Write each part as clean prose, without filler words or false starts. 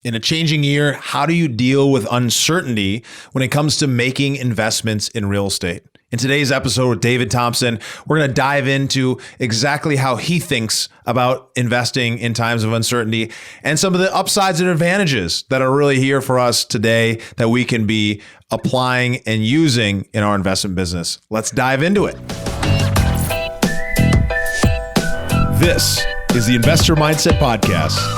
In a changing year, how do you deal with uncertainty when it comes to making investments in real estate? In today's episode with David Thompson, we're going to dive into exactly how he thinks about investing in times of uncertainty and some of the upsides and advantages that are really here for us today that we can be applying and using in our investment business. Let's dive into it. This is the Investor Mindset Podcast.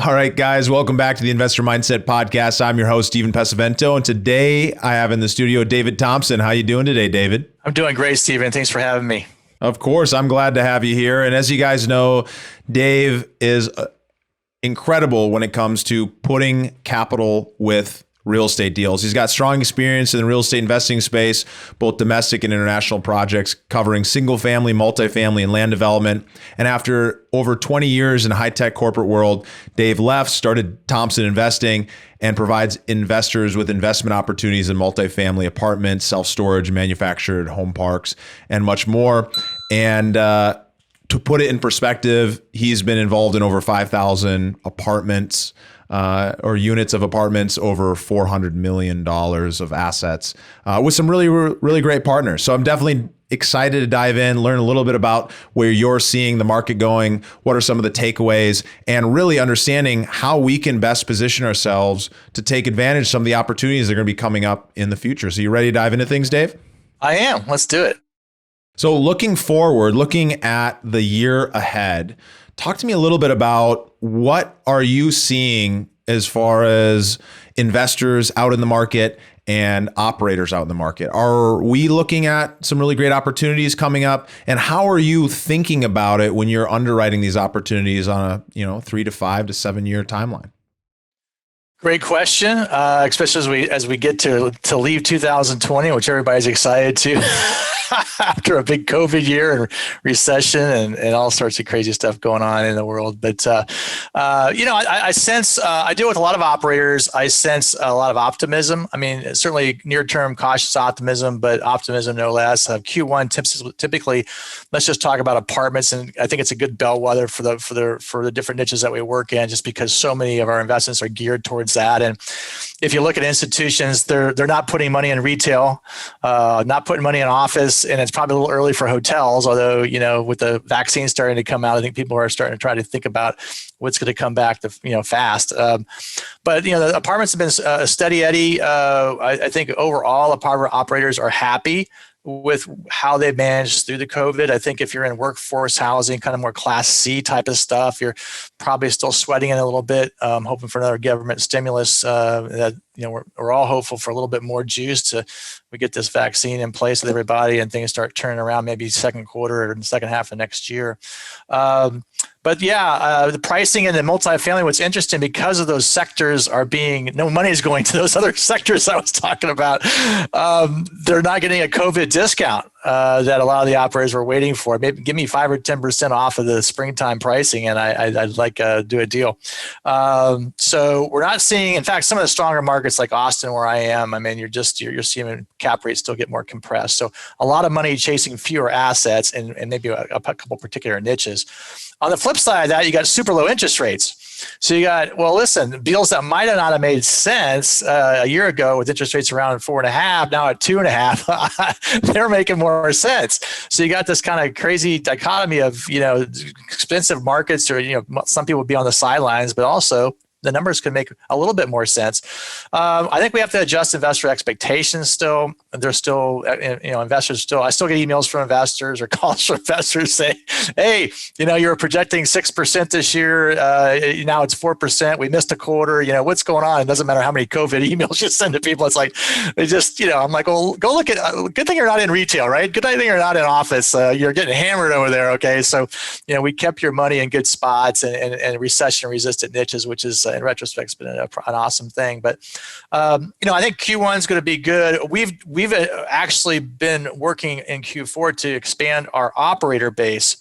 All right, guys, welcome back to the Investor Mindset Podcast. I'm your host, Stephen Pesavento, and today I have in the studio David Thompson. How you doing today, David? I'm doing great, Stephen. Thanks for having me. Of course, I'm glad to have you here. And as you guys know, Dave is incredible when it comes to putting capital with real estate deals. He's got strong experience in the real estate investing space, both domestic and international projects, covering single family, multifamily, and land development. And after over 20 years in the high-tech corporate world, Dave left, started Thompson Investing, and provides investors with investment opportunities in multifamily apartments, self-storage, manufactured home parks, and much more. And to put it in perspective, he's been involved in over 5,000 apartments or units of apartments, over $400 million of assets with some really great partners. So I'm definitely excited to dive in, learn a little bit about where you're seeing the market going, what are some of the takeaways, and really understanding how we can best position ourselves to take advantage of some of the opportunities that are going to be coming up in the future. So you ready to dive into things, Dave? I am. Let's do it. So looking forward, looking at the year ahead, talk to me a little bit about what are you seeing as far as investors out in the market and operators out in the market? Are we looking at some really great opportunities coming up? And how are you thinking about it when you're underwriting these opportunities on a 3 to 5 to 7 year timeline? Great question, especially as we get to leave 2020, which everybody's excited to after a big COVID year and recession and all sorts of crazy stuff going on in the world. But I sense I deal with a lot of operators. I sense a lot of optimism. I mean, certainly near-term cautious optimism, but optimism no less. Q1 typically, let's just talk about apartments, and I think it's a good bellwether for the different niches that we work in, just because so many of our investments are geared towards that. And if you look at institutions, they're not putting money in retail, not putting money in office, and it's probably a little early for hotels. Although with the vaccine starting to come out, I think people are starting to try to think about what's going to come back to fast. But the apartments have been a steady Eddie. I think overall, apartment operators are happy with how they managed through the COVID. I think if you're in workforce housing, kind of more Class C type of stuff, you're probably still sweating it a little bit, hoping for another government stimulus. We're all hopeful for a little bit more juice to we get this vaccine in place with everybody and things start turning around maybe second quarter or the second half of next year. The pricing in the multifamily, what's interesting, because of those sectors no money is going to those other sectors I was talking about. They're not getting a COVID discount that a lot of the operators were waiting for. Maybe give me 5 or 10% off of the springtime pricing, and I'd like to do a deal. So we're not seeing, in fact, some of the stronger markets like Austin, where I am, I mean, you're seeing cap rates still get more compressed. So a lot of money chasing fewer assets and maybe a couple particular niches. On the flip side of that, you got super low interest rates. So you got, deals that might not have made sense a year ago with interest rates around 4.5, now at 2.5, they're making more sense. So you got this kind of crazy dichotomy of, expensive markets, or, some people would be on the sidelines, but also the numbers could make a little bit more sense. I think we have to adjust investor expectations still. There's still, investors still, I still get emails from investors or calls from investors saying, hey, you were projecting 6% this year. Now it's 4%. We missed a quarter. What's going on? It doesn't matter how many COVID emails you send to people. It's like, they just, I'm like, well, go look at, good thing you're not in retail, right? Good thing you're not in office. You're getting hammered over there. Okay. So, we kept your money in good spots and recession resistant niches, which is, in retrospect, it's been an awesome thing. But I think Q1 is going to be good. We've actually been working in Q4 to expand our operator base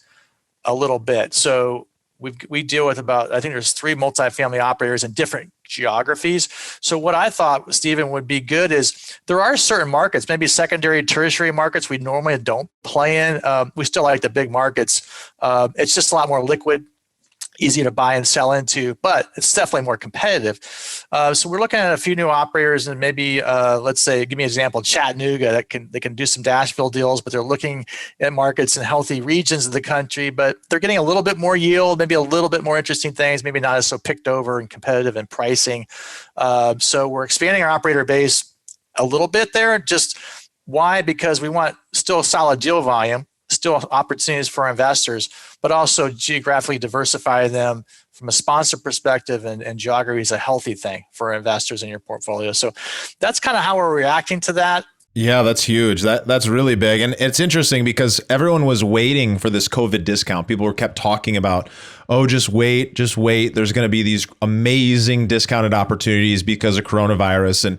a little bit. So we deal with I think there's 3 multifamily operators in different geographies. So what I thought, Stephen, would be good is there are certain markets, maybe secondary, tertiary markets we normally don't play in. We still like the big markets. It's just a lot more liquid. easy to buy and sell into, but it's definitely more competitive. So we're looking at a few new operators, and maybe let's say, give me an example, Chattanooga, they can do some Dashville deals, but they're looking at markets in healthy regions of the country, but they're getting a little bit more yield, maybe a little bit more interesting things, maybe not as so picked over and competitive in pricing. So we're expanding our operator base a little bit there. Just why? Because we want still solid deal volume, still opportunities for our investors, but also geographically diversify them from a sponsor perspective, and geography is a healthy thing for investors in your portfolio. So that's kind of how we're reacting to that. Yeah, that's huge. That's really big. And it's interesting because everyone was waiting for this COVID discount. People were kept talking about, oh, just wait. There's going to be these amazing discounted opportunities because of coronavirus. And,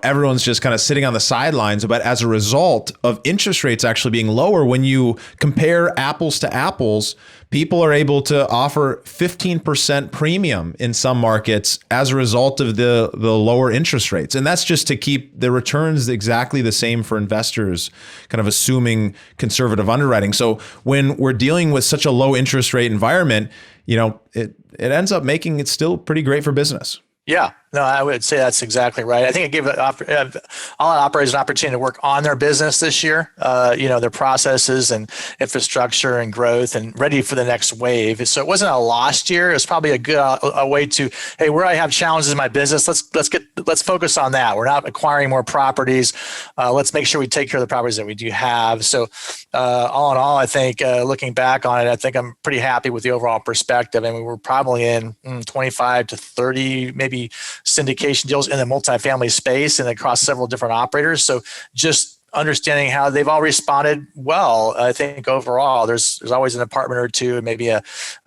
everyone's just kind of sitting on the sidelines. But as a result of interest rates actually being lower, when you compare apples to apples, people are able to offer 15% premium in some markets as a result of the lower interest rates. And that's just to keep the returns exactly the same for investors, kind of assuming conservative underwriting. So when we're dealing with such a low interest rate environment, it ends up making it still pretty great for business. Yeah, no, I would say that's exactly right. I think it gave all operators an opportunity to work on their business this year, their processes and infrastructure and growth, and ready for the next wave. So it wasn't a lost year. It was probably a good a way to, hey, where I have challenges in my business, let's focus on that. We're not acquiring more properties. Let's make sure we take care of the properties that we do have. So all in all, I think looking back on it, I think I'm pretty happy with the overall perspective. I mean, we're probably in 25 to 30, maybe syndication deals in the multifamily space and across several different operators. So just understanding how they've all responded well. I think overall there's always an apartment or two, maybe a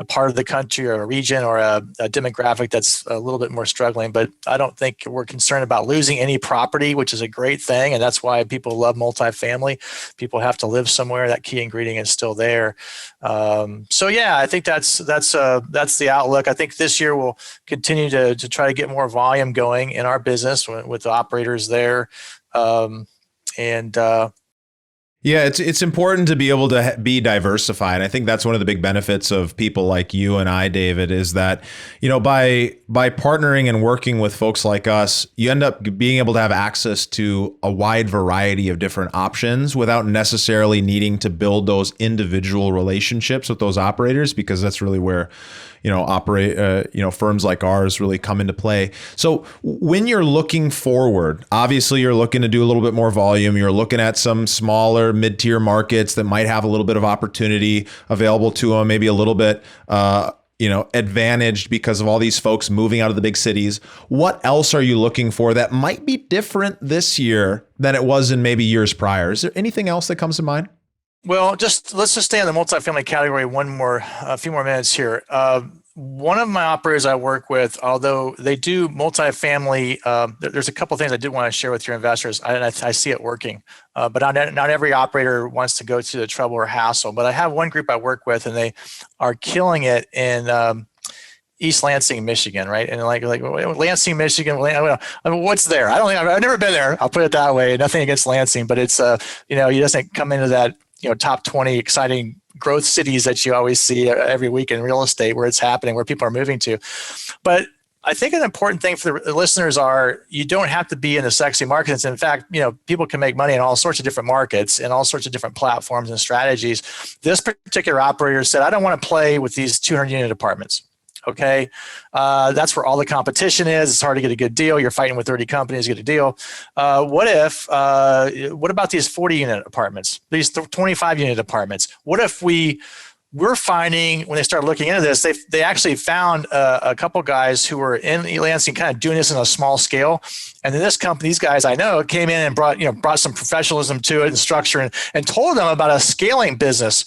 part of the country or a region or a demographic that's a little bit more struggling, but I don't think we're concerned about losing any property, which is a great thing. And that's why people love multifamily. People have to live somewhere. That key ingredient is still there. So yeah, I think that's the outlook. I think this year we'll continue to try to get more volume going in our business with the operators there. Yeah, it's important to be able to be diversified. I think that's one of the big benefits of people like you and I, David, is that, by partnering and working with folks like us, you end up being able to have access to a wide variety of different options without necessarily needing to build those individual relationships with those operators, because that's really where firms like ours really come into play. So when you're looking forward, obviously you're looking to do a little bit more volume. You're looking at some smaller mid-tier markets that might have a little bit of opportunity available to them, maybe a little bit, advantaged because of all these folks moving out of the big cities. What else are you looking for that might be different this year than it was in maybe years prior? Is there anything else that comes to mind? Well, let's just stay in the multifamily category a few more minutes here. One of my operators I work with, although they do multifamily, there's a couple of things I did want to share with your investors. I see it working, but not every operator wants to go to the trouble or hassle. But I have one group I work with, and they are killing it in East Lansing, Michigan, right? And like Lansing, Michigan, what's there? I've never been there. I'll put it that way. Nothing against Lansing, but it's he doesn't come into that top 20 exciting growth cities that you always see every week in real estate, where it's happening, where people are moving to. But I think an important thing for the listeners you don't have to be in the sexy markets. In fact, people can make money in all sorts of different markets and all sorts of different platforms and strategies. This particular operator said, I don't want to play with these 200 unit apartments. Okay. That's where all the competition is. It's hard to get a good deal. You're fighting with 30 companies to get a deal. What about these 40 unit apartments, these 25 unit apartments? What if we're finding, when they started looking into this, they actually found a couple guys who were in Lansing kind of doing this in a small scale. And then these guys I know came in and brought some professionalism to it and structure and told them about a scaling business,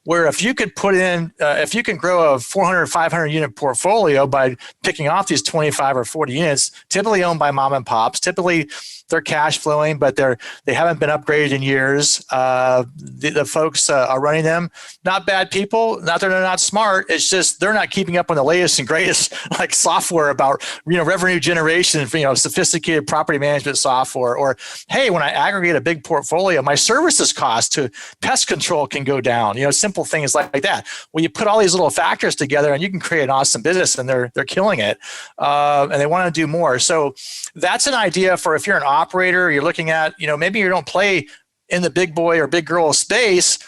where if you could if you can grow a 400, 500 unit portfolio by picking off these 25 or 40 units, typically owned by mom and pops, typically they're cash flowing, but they haven't been upgraded in years. The folks are running them, not bad people, not that they're not smart. It's just they're not keeping up on the latest and greatest like software about revenue generation, sophisticated property management software. Or hey, when I aggregate a big portfolio, my services cost to pest control can go down. Simple simple things like that. Well, you put all these little factors together and you can create an awesome business, and they're killing it. And they want to do more. So that's an idea for if you're an operator, you're looking at, maybe you don't play in the big boy or big girl space.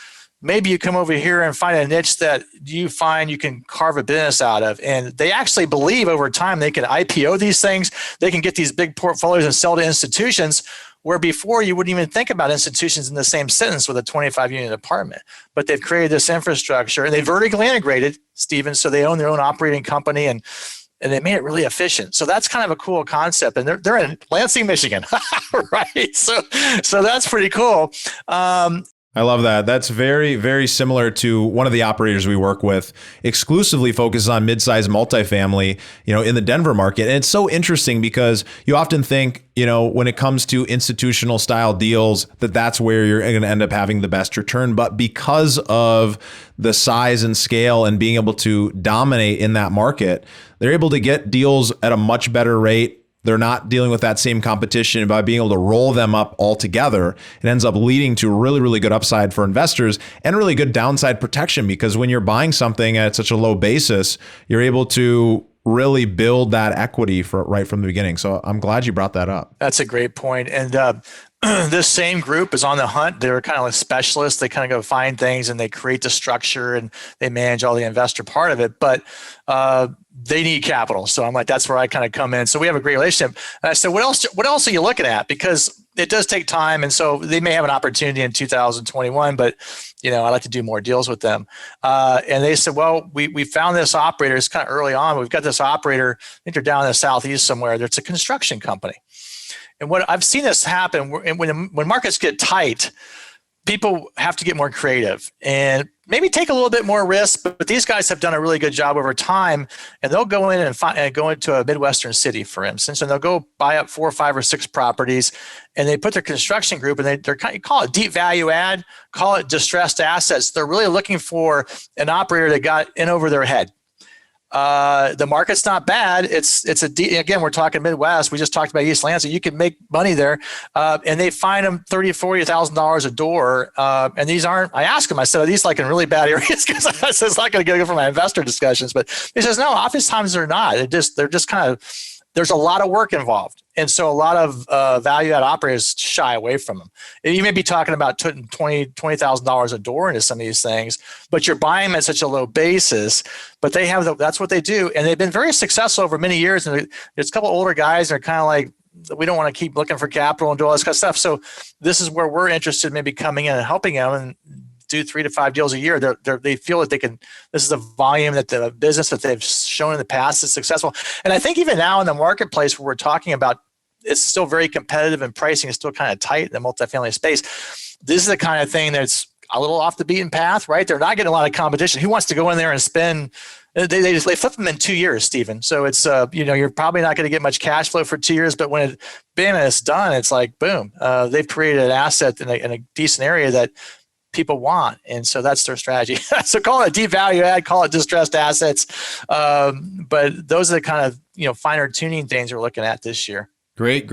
Maybe you come over here and find a niche that you find you can carve a business out of. And they actually believe over time they can IPO these things. They can get these big portfolios and sell to institutions, where before you wouldn't even think about institutions in the same sentence with a 25-unit apartment. But they've created this infrastructure, and they vertically integrated, Stephen, so they own their own operating company, and they made it really efficient. So that's kind of a cool concept. And they're in Lansing, Michigan, right? So that's pretty cool. I love that. That's very, very similar to one of the operators we work with, exclusively focuses on mid-sized multifamily, in the Denver market. And it's so interesting because you often think, when it comes to institutional style deals, that's where you're going to end up having the best return. But because of the size and scale and being able to dominate in that market, they're able to get deals at a much better rate. They're not dealing with that same competition. By being able to roll them up all together, it ends up leading to really, really good upside for investors and really good downside protection, because when you're buying something at such a low basis, you're able to really build that equity right from the beginning. So I'm glad you brought that up. That's a great point. And this same group is on the hunt. They're kind of like specialists. They kind of go find things and they create the structure and they manage all the investor part of it. But they need capital. So I'm like, that's where I kind of come in. So we have a great relationship. And I said, what else are you looking at? Because it does take time. And so they may have an opportunity in 2021, but I'd like to do more deals with them. And they said, well, we found this operator. It's kind of early on. We've got this operator. I think they're down in the Southeast somewhere. It's a construction company. And what I've seen this happen when markets get tight, people have to get more creative and maybe take a little bit more risk. But these guys have done a really good job over time, and they'll go in and go into a Midwestern city, for instance, and they'll go buy up 4 or 5 or 6 properties, and they put their construction group, and they're kind of, call it deep value add, call it distressed assets. They're really looking for an operator that got in over their head. The market's not bad. Again, we're talking Midwest. We just talked about East Lansing. You can make money there. And they find them $30,000, $40,000 a door. And these aren't, I asked him, I said, are these like in really bad areas? Because I said, it's not going to go for my investor discussions. But he says, no, oftentimes they're not. They're just kind of, there's a lot of work involved. And so a lot of value add operators shy away from them. You may be talking about putting $20,000 a door into some of these things, but you're buying them at such a low basis. But they have that's what they do. And they've been very successful over many years. And there's a couple of older guys that are kind of like, we don't want to keep looking for capital and do all this kind of stuff. So this is where we're interested in maybe coming in and helping them and do 3 to 5 deals a year. They feel that they can, this is a volume that the business that they've shown in the past is successful. And I think even now in the marketplace where we're talking about, it's still very competitive and pricing is still kind of tight in the multifamily space. This is the kind of thing that's a little off the beaten path, right? They're not getting a lot of competition. Who wants to go in there and spend, they flip them in 2 years, Stephen. So it's, you're probably not going to get much cash flow for 2 years, but when it's done, it's like, boom, they've created an asset in a decent area that people want. And so that's their strategy. So call it a deep value add, call it distressed assets. But those are the kind of, finer tuning things we're looking at this year. Great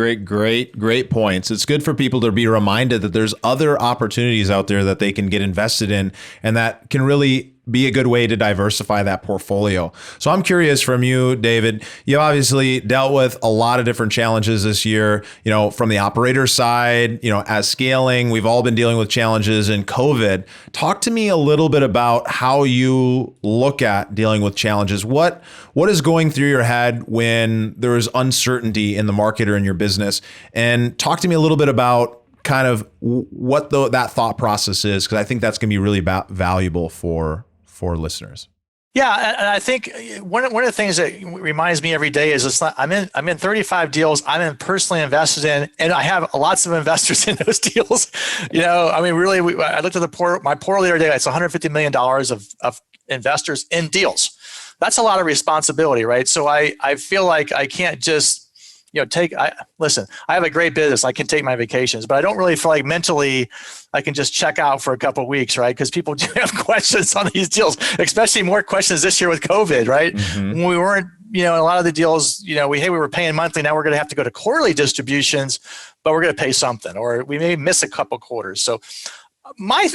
points. It's good for people to be reminded that there's other opportunities out there that they can get invested in, and that can really be a good way to diversify that portfolio. So I'm curious from you, David, you obviously dealt with a lot of different challenges this year, from the operator side, as scaling, we've all been dealing with challenges in COVID. Talk to me a little bit about how you look at dealing with challenges. What is going through your head when there is uncertainty in the market or in your business? And talk to me a little bit about kind of what that thought process is, because I think that's going to be really valuable for listeners. Yeah, and I think one of the things that reminds me every day is I'm in 35 deals I'm personally invested in, and I have lots of investors in those deals. Really, I looked at my portfolio the other day. It's $150 million of investors in deals. That's a lot of responsibility, right? So I feel like I can't just listen, I have a great business. I can take my vacations, but I don't really feel like mentally I can just check out for a couple of weeks, right? Because people do have questions on these deals, especially more questions this year with COVID, right? Mm-hmm. When we weren't, in a lot of the deals, we were paying monthly. Now we're going to have to go to quarterly distributions, but we're going to pay something, or we may miss a couple quarters. So my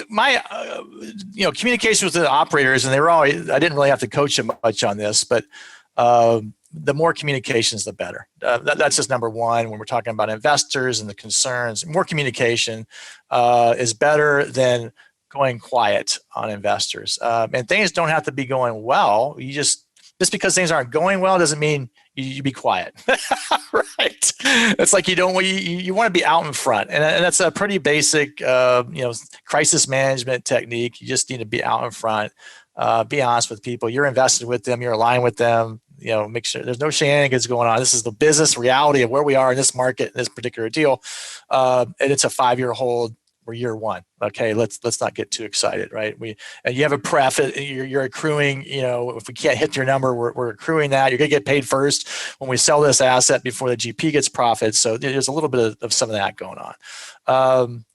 communication with the operators, and they were always, I didn't really have to coach them much on this, but the more communications, the better. That's just number one. When we're talking about investors and the concerns, more communication is better than going quiet on investors. And things don't have to be going well. Just because things aren't going well doesn't mean you be quiet, right? It's like you want to be out in front, and that's a pretty basic, crisis management technique. You just need to be out in front, be honest with people. You're invested with them, you're aligned with them. Make sure there's no shenanigans going on. This is the business reality of where we are in this market, in this particular deal, and it's a 5-year hold. We're year one. Okay, let's not get too excited, right? And you have a pref. You're accruing. If we can't hit your number, we're accruing that. You're gonna get paid first when we sell this asset before the GP gets profits. So there's a little bit of some of that going on.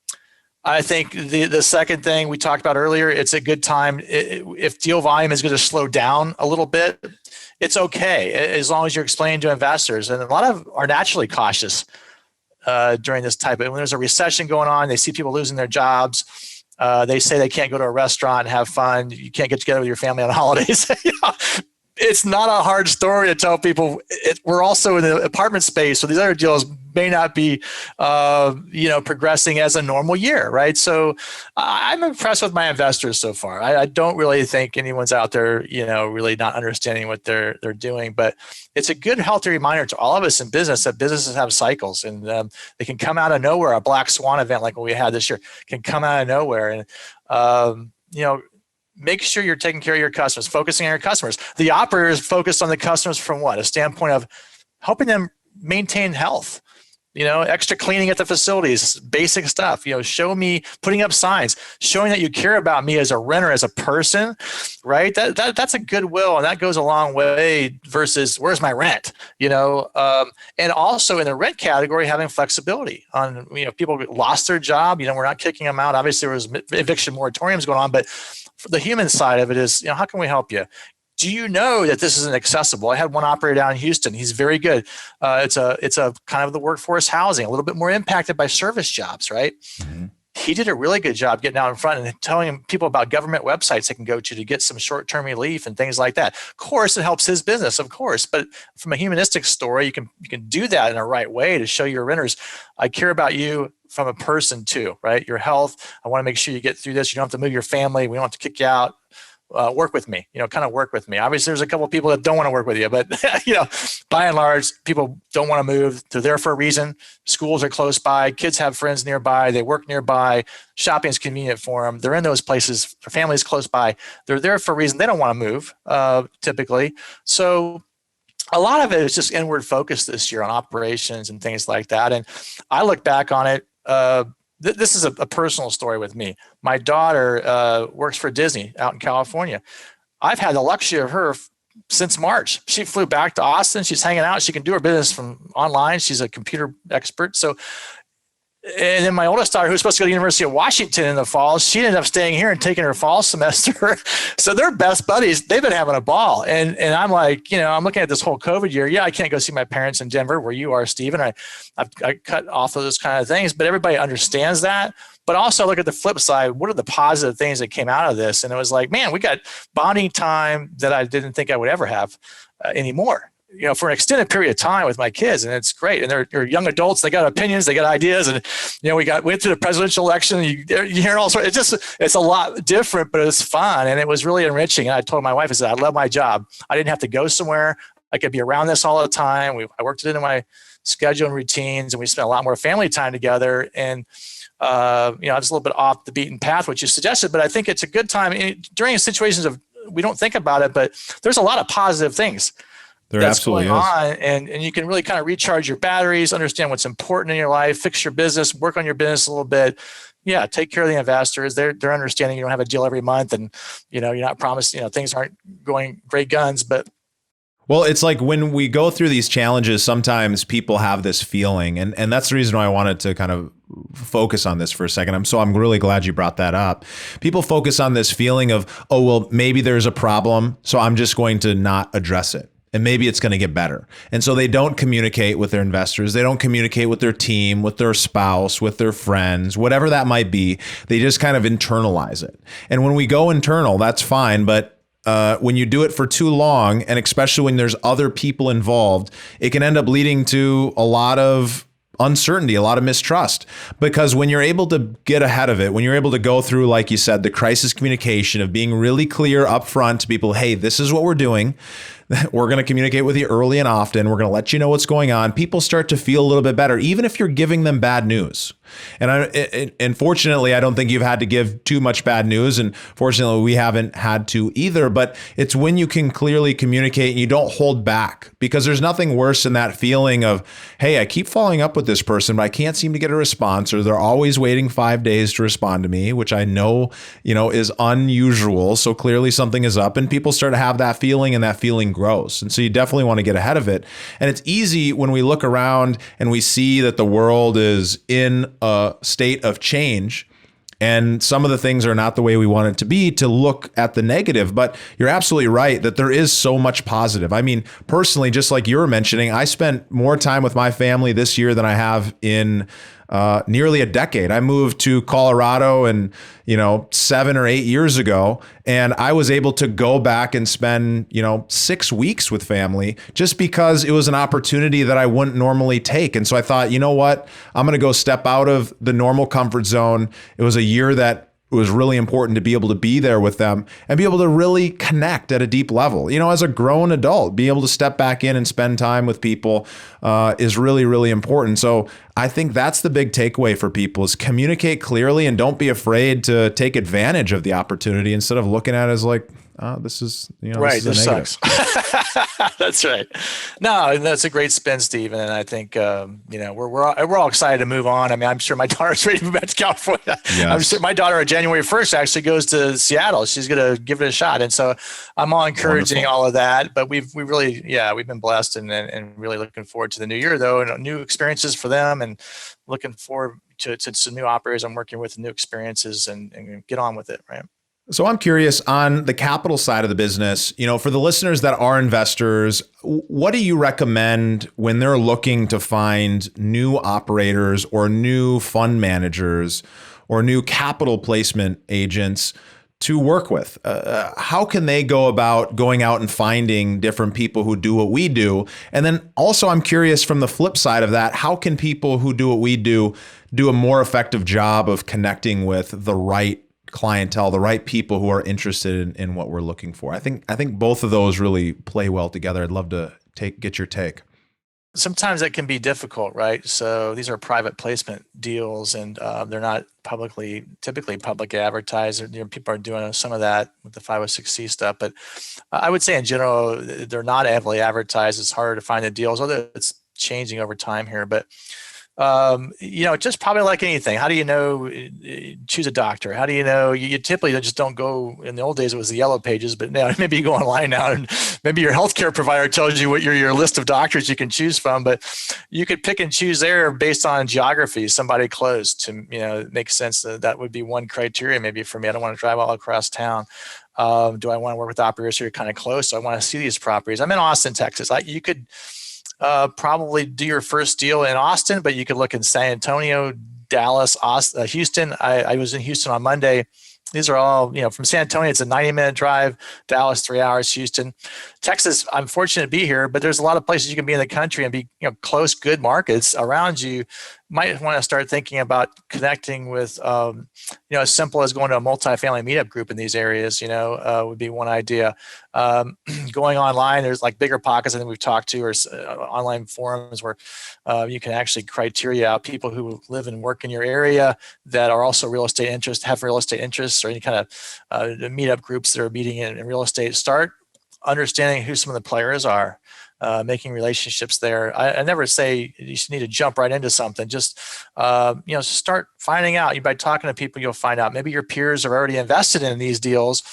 I think the second thing we talked about earlier, it's a good time if deal volume is going to slow down a little bit. It's okay as long as you're explaining to investors, and a lot of are naturally cautious during this type of, when there's a recession going on, they see people losing their jobs. They say they can't go to a restaurant and have fun. You can't get together with your family on holidays. It's not a hard story to tell people. We're also in the apartment space, so these other deals may not be, progressing as a normal year, right? So I'm impressed with my investors so far. I don't really think anyone's out there, really not understanding what they're doing. But it's a good, healthy reminder to all of us in business that businesses have cycles, and they can come out of nowhere. A black swan event like what we had this year can come out of nowhere, and make sure you're taking care of your customers, focusing on your customers. The operator is focused on the customers from what? A standpoint of helping them maintain health. Extra cleaning at the facilities, basic stuff. Show me putting up signs, showing that you care about me as a renter, as a person, right? That's a goodwill, and that goes a long way versus where's my rent, and also in the rent category, having flexibility on, people lost their job, we're not kicking them out. Obviously, there was eviction moratoriums going on, but for the human side of it is, how can we help you? Do you know that this isn't accessible? I had one operator down in Houston. He's very good. It's a kind of the workforce housing, a little bit more impacted by service jobs, right? Mm-hmm. He did a really good job getting out in front and telling people about government websites they can go to get some short-term relief and things like that. Of course, it helps his business, of course, but from a humanistic story, you can do that in a right way to show your renters, I care about you from a person too, right? Your health. I want to make sure you get through this. You don't have to move your family. We don't have to kick you out. Work with me, kind of work with me. Obviously, there's a couple of people that don't want to work with you, but by and large, people don't want to move. They're there for a reason. Schools are close by. Kids have friends nearby. They work nearby. Shopping is convenient for them. They're in those places. Their family's close by. They're there for a reason. They don't want to move, typically. So a lot of it is just inward focus this year on operations and things like that. And I look back on it. This is a personal story with me. My daughter works for Disney out in California. I've had the luxury of her since March. She flew back to Austin. She's hanging out. She can do her business from online. She's a computer expert. So, and then my oldest daughter, who's supposed to go to the University of Washington in the fall, she ended up staying here and taking her fall semester. So they're best buddies. They've been having a ball. And I'm like, I'm looking at this whole COVID year. Yeah, I can't go see my parents in Denver where you are, Stephen. I cut off of those kind of things, but everybody understands that. But also look at the flip side. What are the positive things that came out of this? And it was like, man, we got bonding time that I didn't think I would ever have anymore. For an extended period of time with my kids, and it's great. And they're young adults; they got opinions, they got ideas, and we went through the presidential election. You hear all sorts. It's a lot different, but it's fun, and it was really enriching. And I told my wife, I said, I love my job. I didn't have to go somewhere. I could be around this all the time. I worked it into my schedule and routines, and we spent a lot more family time together. And it's a little bit off the beaten path, which you suggested, but I think it's a good time during situations of we don't think about it, but there's a lot of positive things. There absolutely going on, and you can really kind of recharge your batteries, understand what's important in your life, fix your business, work on your business a little bit. Yeah, take care of the investors. They're understanding you don't have a deal every month, and you're not promised. Things aren't going great guns, but. Well, it's like when we go through these challenges, sometimes people have this feeling, and that's the reason why I wanted to kind of focus on this for a second. I'm really glad you brought that up. People focus on this feeling of, oh, well, maybe there's a problem, so I'm just going to not address it. and maybe it's going to get better. And so they don't communicate with their investors. They don't communicate with their team, with their spouse, with their friends, whatever that might be. They just kind of internalize it. And when we go internal, that's fine. But when you do it for too long, and especially when there's other people involved, it can end up leading to a lot of uncertainty, a lot of mistrust. Because when you're able to get ahead of it, when you're able to go through, like you said, the crisis communication of being really clear up front to people, hey, this is what we're doing. We're going to communicate with you early and often. We're going to let you know what's going on. People start to feel a little bit better, even if you're giving them bad news. And fortunately, I don't think you've had to give too much bad news. And fortunately, we haven't had to either. But it's when you can clearly communicate and you don't hold back, because there's nothing worse than that feeling of, hey, I keep following up with this person, but I can't seem to get a response, or they're always waiting 5 days to respond to me, which I know, is unusual. So clearly something is up, and people start to have that feeling, and that feeling grows. And so you definitely want to get ahead of it. And it's easy when we look around and we see that the world is in a state of change, and some of the things are not the way we want it to be, to look at the negative. But you're absolutely right that there is so much positive. I mean, personally, just like you were mentioning, I spent more time with my family this year than I have in nearly a decade. I moved to Colorado and 7 or 8 years ago, and I was able to go back and spend 6 weeks with family, just because it was an opportunity that I wouldn't normally take. And so I thought, you know what, I'm going to go step out of the normal comfort zone. It was a year that it was really important to be able to be there with them and be able to really connect at a deep level. As a grown adult, be able to step back in and spend time with people is really, really important. So I think that's the big takeaway for people, is communicate clearly and don't be afraid to take advantage of the opportunity, instead of looking at it as like, this is, right, this sucks. That's right. No, that's a great spin, Steve. And I think, we're all excited to move on. I mean, I'm sure my daughter's ready to move back to California. Yes. I'm sure my daughter on January 1st actually goes to Seattle. She's going to give it a shot. And so I'm all encouraging Wonderful. All of that, but we've been blessed and really looking forward to the new year, though, and new experiences for them, and looking forward to some new operators I'm working with, new experiences, and get on with it. Right. So I'm curious, on the capital side of the business, for the listeners that are investors, what do you recommend when they're looking to find new operators or new fund managers or new capital placement agents to work with? How can they go about going out and finding different people who do what we do? And then also, I'm curious, from the flip side of that, how can people who do what we do a more effective job of connecting with the right clientele, the right people who are interested in what we're looking for? I think both of those really play well together. I'd love to get your take. Sometimes that can be difficult, right? So these are private placement deals, and they're not typically public advertised. People are doing some of that with the 506c stuff, but I would say in general, they're not heavily advertised. It's harder to find the deals, although it's changing over time here. But just probably like anything. How do you know, choose a doctor? How do you know? You typically just don't go, in the old days it was the yellow pages, but now maybe you go online now, and maybe your healthcare provider tells you what your list of doctors you can choose from, but you could pick and choose there based on geography, somebody close to, it makes sense. That would be one criteria maybe for me. I don't want to drive all across town. Do I want to work with operators who are kind of close? So I want to see these properties. I'm in Austin, Texas. You could probably do your first deal in Austin, but you could look in San Antonio, Dallas, Austin, Houston. I was in Houston on Monday. These are all, from San Antonio, it's a 90-minute drive. Dallas, 3 hours. Houston, Texas, I'm fortunate to be here, but there's a lot of places you can be in the country and be, close, good markets around you. Might want to start thinking about connecting with, as simple as going to a multifamily meetup group in these areas, would be one idea. Going online, there's like Bigger Pockets, I think we've talked to, or online forums where you can actually criteria out people who live and work in your area that are also have real estate interests, or any kind of meetup groups that are meeting in real estate. Start understanding who some of the players are. Making relationships there. I never say you need to jump right into something. Just start finding out. By talking to people, you'll find out. Maybe your peers are already invested in these deals,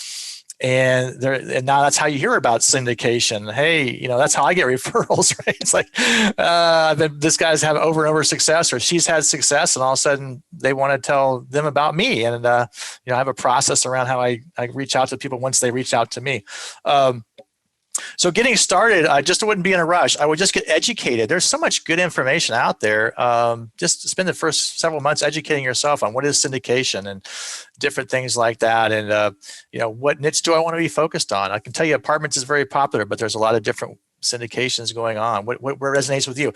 and now that's how you hear about syndication. Hey, that's how I get referrals, right? It's like this guy's have over and over success, or she's had success, and all of a sudden they want to tell them about me. And I have a process around how I reach out to people once they reach out to me. So getting started, I just wouldn't be in a rush. I would just get educated. There's so much good information out there. Just spend the first several months educating yourself on what is syndication and different things like that. And, what niche do I want to be focused on? I can tell you apartments is very popular, but there's a lot of different syndications going on. What resonates with you?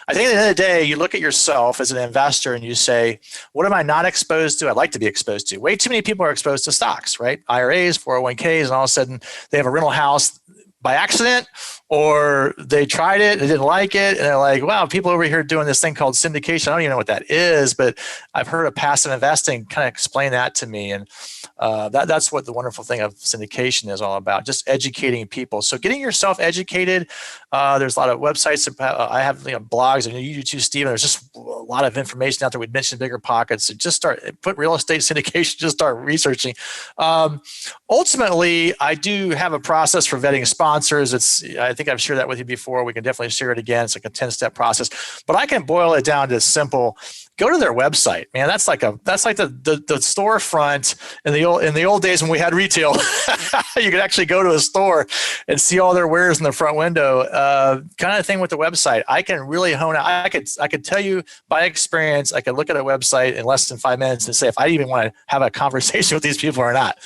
I think at the end of the day, you look at yourself as an investor and you say, what am I not exposed to? I'd like to be exposed to. Way too many people are exposed to stocks, right? IRAs, 401ks, and all of a sudden they have a rental house by accident, or they tried it, they didn't like it, and they're like, wow, people over here doing this thing called syndication. I don't even know what that is, but I've heard of passive investing kind of explain that to me. And that's what the wonderful thing of syndication is all about, just educating people. So getting yourself educated, there's a lot of websites. I have blogs, and you do too, Stephen. There's just a lot of information out there. We'd mentioned Bigger Pockets. So just put real estate syndication, just start researching. Ultimately, I do have a process for vetting sponsors. I think I've shared that with you before. We can definitely share it again. It's like a 10-step process, but I can boil it down to simple. Go to their website, man. That's like the storefront in the old days when we had retail. You could actually go to a store and see all their wares in the front window. Kind of thing with the website. I can really hone out. I could tell you by experience. I could look at a website in less than 5 minutes and say if I even want to have a conversation with these people or not.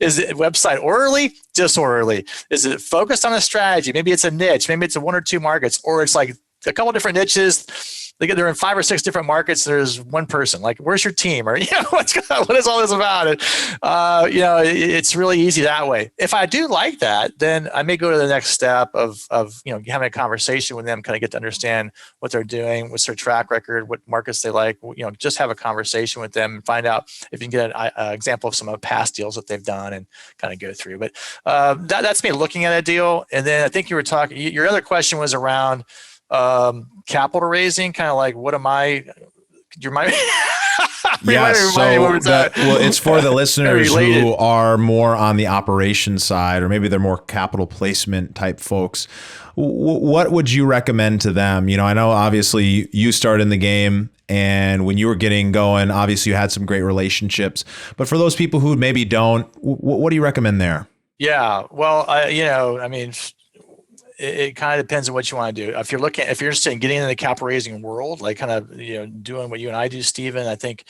Is it website orderly? Disorderly? Is it focused on a strategy? Maybe it's a niche. Maybe it's a 1 or 2 markets, or it's like a couple different niches. They're in 5 or 6 different markets. There's one person. Like, where's your team? Or what is all this about? And it's really easy that way. If I do like that, then I may go to the next step of having a conversation with them, kind of get to understand what they're doing, what's their track record, what markets they like. Just have a conversation with them and find out if you can get an example of some of the past deals that they've done and kind of go through. But that's me looking at a deal. And then I think you were talking. Your other question was around capital raising, kind of like, what am I? You might. Yes. It's for the listeners who are more on the operation side, or maybe they're more capital placement type folks. What would you recommend to them? I know obviously you started in the game, and when you were getting going, obviously you had some great relationships. But for those people who maybe don't, what do you recommend there? Yeah. Well, it kind of depends on what you want to do. If you're interested in getting into the capital raising world, like kind of, doing what you and I do, Stephen, I think,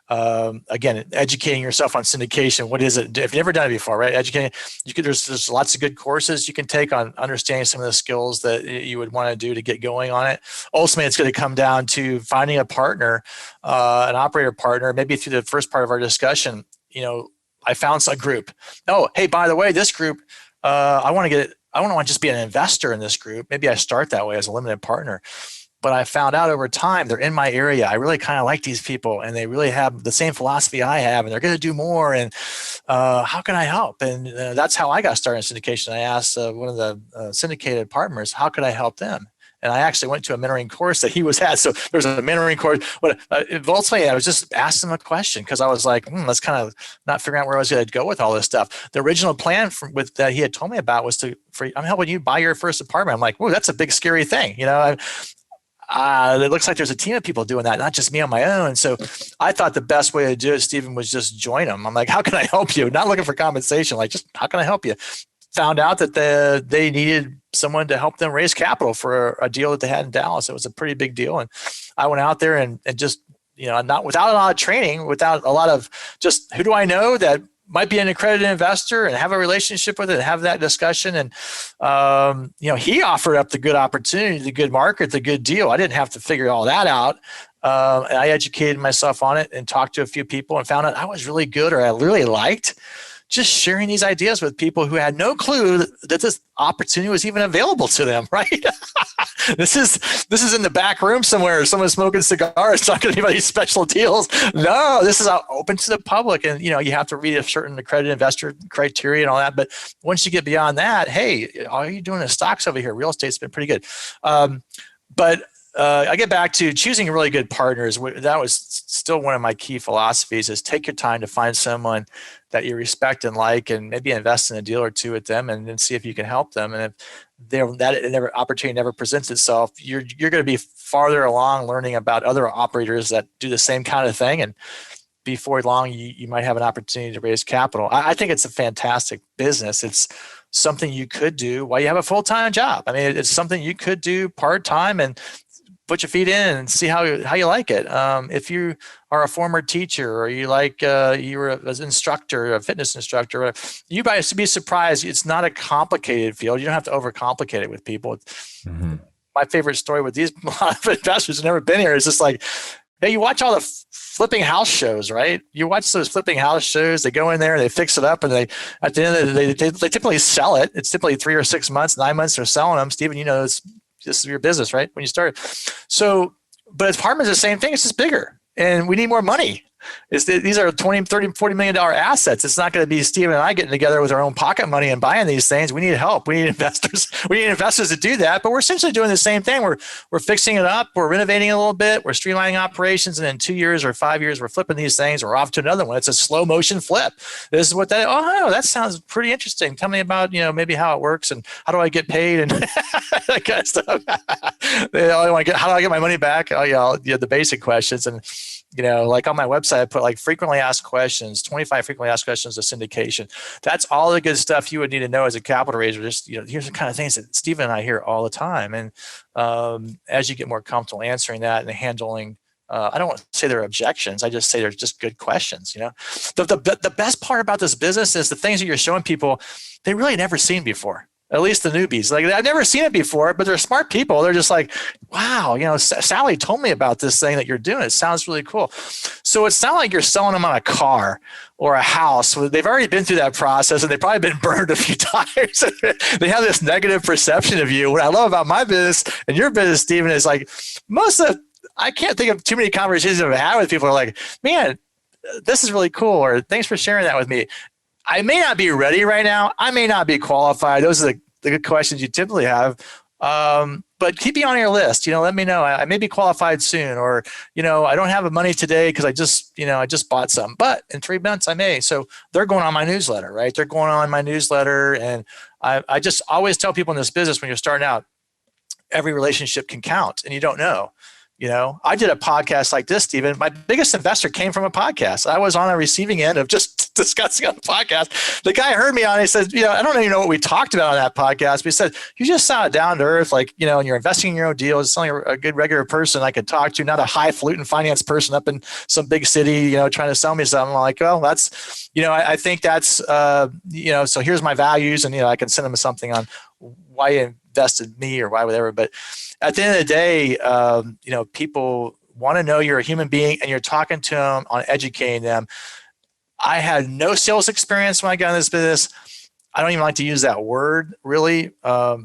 again, educating yourself on syndication. What is it? If you've never done it before, right? Educating, there's lots of good courses you can take on understanding some of the skills that you would want to do to get going on it. Ultimately, it's going to come down to finding a partner, an operator partner, maybe through the first part of our discussion. I found a group. Oh, hey, by the way, this group, I don't want to just be an investor in this group. Maybe I start that way as a limited partner. But I found out over time, they're in my area. I really kind of like these people, and they really have the same philosophy I have, and they're going to do more. And how can I help? And that's how I got started in syndication. I asked one of the syndicated partners, how could I help them? And I actually went to a mentoring course that he was at. So there's a mentoring course. But ultimately, I was just asking him a question because I was like, let's kind of not figuring out where I was going to go with all this stuff. The original plan that he had told me about was I'm helping you buy your first apartment. I'm like, whoa, that's a big, scary thing. It looks like there's a team of people doing that, not just me on my own. So I thought the best way to do it, Stephen, was just join them. I'm like, how can I help you? Not looking for compensation, like just how can I help you? Found out that they needed someone to help them raise capital for a deal that they had in Dallas. It was a pretty big deal. And I went out there and just, not without a lot of training, without a lot of just who do I know that might be an accredited investor and have a relationship with it and have that discussion. And, he offered up the good opportunity, the good market, the good deal. I didn't have to figure all that out. And I educated myself on it and talked to a few people and found out I was really good, or I really liked just sharing these ideas with people who had no clue that this opportunity was even available to them, right? This is in the back room somewhere. Someone's smoking cigars, talking about these special deals. No, this is open to the public. And, you have to read a certain accredited investor criteria and all that. But once you get beyond that, hey, all you're doing is stocks over here. Real estate's been pretty good. But I get back to choosing really good partners. That was still one of my key philosophies, is take your time to find someone that you respect and like, and maybe invest in a deal or two with them, and then see if you can help them. And if that opportunity never presents itself, you're going to be farther along learning about other operators that do the same kind of thing. And before long, you might have an opportunity to raise capital. I think it's a fantastic business. It's something you could do while you have a full-time job. I mean, it's something you could do part-time and put your feet in and see how you like it. If you are a former teacher, or you were an instructor, a fitness instructor, you might be surprised. It's not a complicated field. You don't have to overcomplicate it with people. Mm-hmm. My favorite story with a lot of investors who've never been here is just like, hey, you watch all the flipping house shows, right? You watch those flipping house shows. They go in there and they fix it up, and at the end of the day, they typically sell it. It's typically 3 or 6 months, 9 months they're selling them. Steven, this is your business, right? When you start. So, but apartments are the same thing. It's just bigger, and we need more money. These are 20, 30, $40 million assets. It's not going to be Steven and I getting together with our own pocket money and buying these things. We need help. We need investors. We need investors to do that. But we're essentially doing the same thing. We're fixing it up. We're renovating it a little bit. We're streamlining operations. And in 2 years or 5 years, we're flipping these things. We're off to another one. It's a slow motion flip. This is what that, that sounds pretty interesting. Tell me about, maybe how it works and how do I get paid and that kind of stuff. How do I get my money back? The basic questions. And like on my website, I put like frequently asked questions, 25 frequently asked questions of syndication. That's all the good stuff you would need to know as a capital raiser. Just, here's the kind of things that Steven and I hear all the time. And as you get more comfortable answering that and handling, I don't want to say they're objections. I just say they're just good questions. The best part about this business is the things that you're showing people, they really never seen before. At least the newbies, like I've never seen it before, but they're smart people. They're just like, wow, Sally told me about this thing that you're doing. It sounds really cool. So it's not like you're selling them on a car or a house. They've already been through that process and they've probably been burned a few times. They have this negative perception of you. What I love about my business and your business, Steven, is like I can't think of too many conversations I've had with people who are like, man, this is really cool. Or thanks for sharing that with me. I may not be ready right now. I may not be qualified. Those are the good questions you typically have. But keep me on your list. Let me know. I may be qualified soon, or I don't have the money today because I just bought some. But in 3 months I may. So they're going on my newsletter, right? They're going on my newsletter, and I just always tell people in this business when you're starting out, every relationship can count, and you don't know. I did a podcast like this, Steven. My biggest investor came from a podcast. I was on a receiving end of just discussing on the podcast. The guy heard me on it. He said, I don't even know what we talked about on that podcast, but he said, you just sound down to earth, like, and you're investing in your own deals. It's only a good regular person I could talk to, not a highfalutin finance person up in some big city, trying to sell me something. I'm like, well, that's, I think that's, so here's my values, and, I can send them something on why you invested in me or why whatever. But at the end of the day, people want to know you're a human being and you're talking to them on educating them. I had no sales experience when I got in this business. I don't even like to use that word really.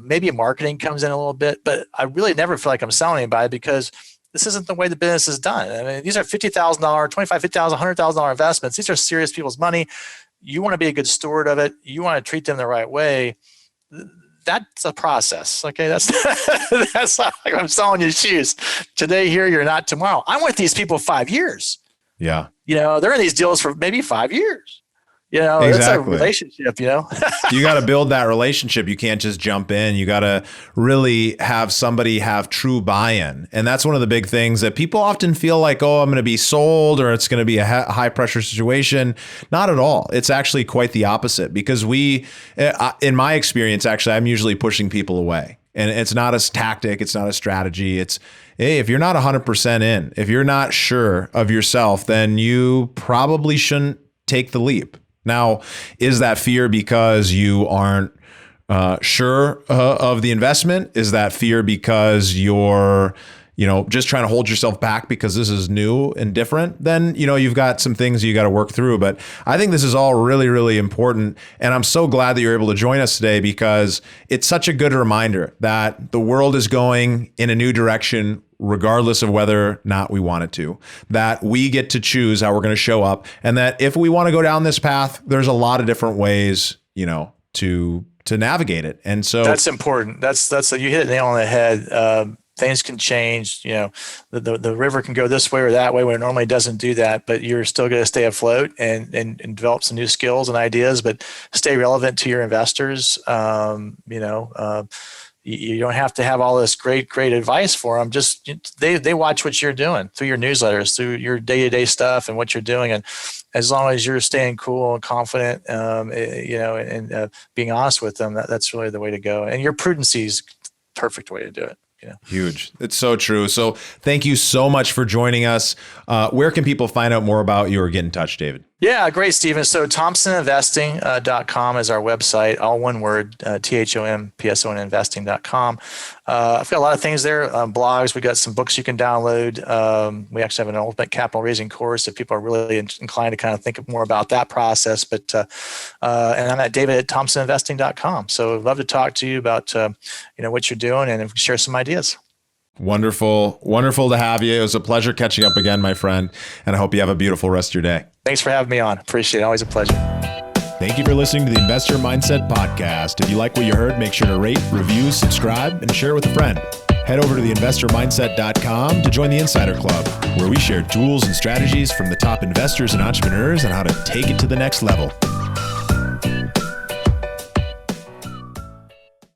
Maybe marketing comes in a little bit, but I really never feel like I'm selling anybody because this isn't the way the business is done. I mean, these are $50,000, $25,000, $50,000, $100,000 investments. These are serious people's money. You want to be a good steward of it. You want to treat them the right way. That's a process. Okay. That's not like I'm selling you shoes today, here, you're not tomorrow. I'm with these people 5 years. Yeah. They're in these deals for maybe 5 years. Exactly. It's a relationship, You got to build that relationship. You can't just jump in. You got to really have somebody have true buy-in. And that's one of the big things that people often feel like, oh, I'm going to be sold or it's going to be a high pressure situation. Not at all. It's actually quite the opposite because in my experience, actually, I'm usually pushing people away. And it's not a tactic. It's not a strategy. It's, hey, if you're not 100% in, if you're not sure of yourself, then you probably shouldn't take the leap. Now, is that fear because you aren't sure of the investment? Is that fear because you're, just trying to hold yourself back because this is new and different? Then, you've got some things you got to work through. But I think this is all really, really important. And I'm so glad that you're able to join us today because it's such a good reminder that the world is going in a new direction regardless of whether or not we want it to, that we get to choose how we're going to show up. And that if we want to go down this path, there's a lot of different ways, to navigate it. And so that's important. That's you hit the nail on the head. Things can change, the river can go this way or that way when it normally doesn't do that, but you're still going to stay afloat and develop some new skills and ideas, but stay relevant to your investors. you don't have to have all this great advice for them. Just they watch what you're doing through your newsletters, through your day-to-day stuff and what you're doing. And as long as you're staying cool and confident, and being honest with them, that's really the way to go. And your prudency is the perfect way to do it. Huge. It's so true. So thank you so much for joining us. Where can people find out more about you or get in touch, David? Yeah, great, Stephen. So ThompsonInvesting.com is our website, all one word, THOMPSON investing.com. I've got a lot of things there, blogs. We got some books you can download. We actually have an ultimate capital raising course if people are really inclined to kind of think more about that process. But and I'm at David@ThompsonInvesting.com. So I'd love to talk to you about what you're doing and share some ideas. Wonderful to have you. It was a pleasure catching up again, my friend. And I hope you have a beautiful rest of your day. Thanks for having me on. Appreciate it. Always a pleasure. Thank you for listening to the Investor Mindset Podcast. If you like what you heard, make sure to rate, review, subscribe, and share with a friend. Head over to theinvestormindset.com to join the Insider Club, where we share tools and strategies from the top investors and entrepreneurs on how to take it to the next level.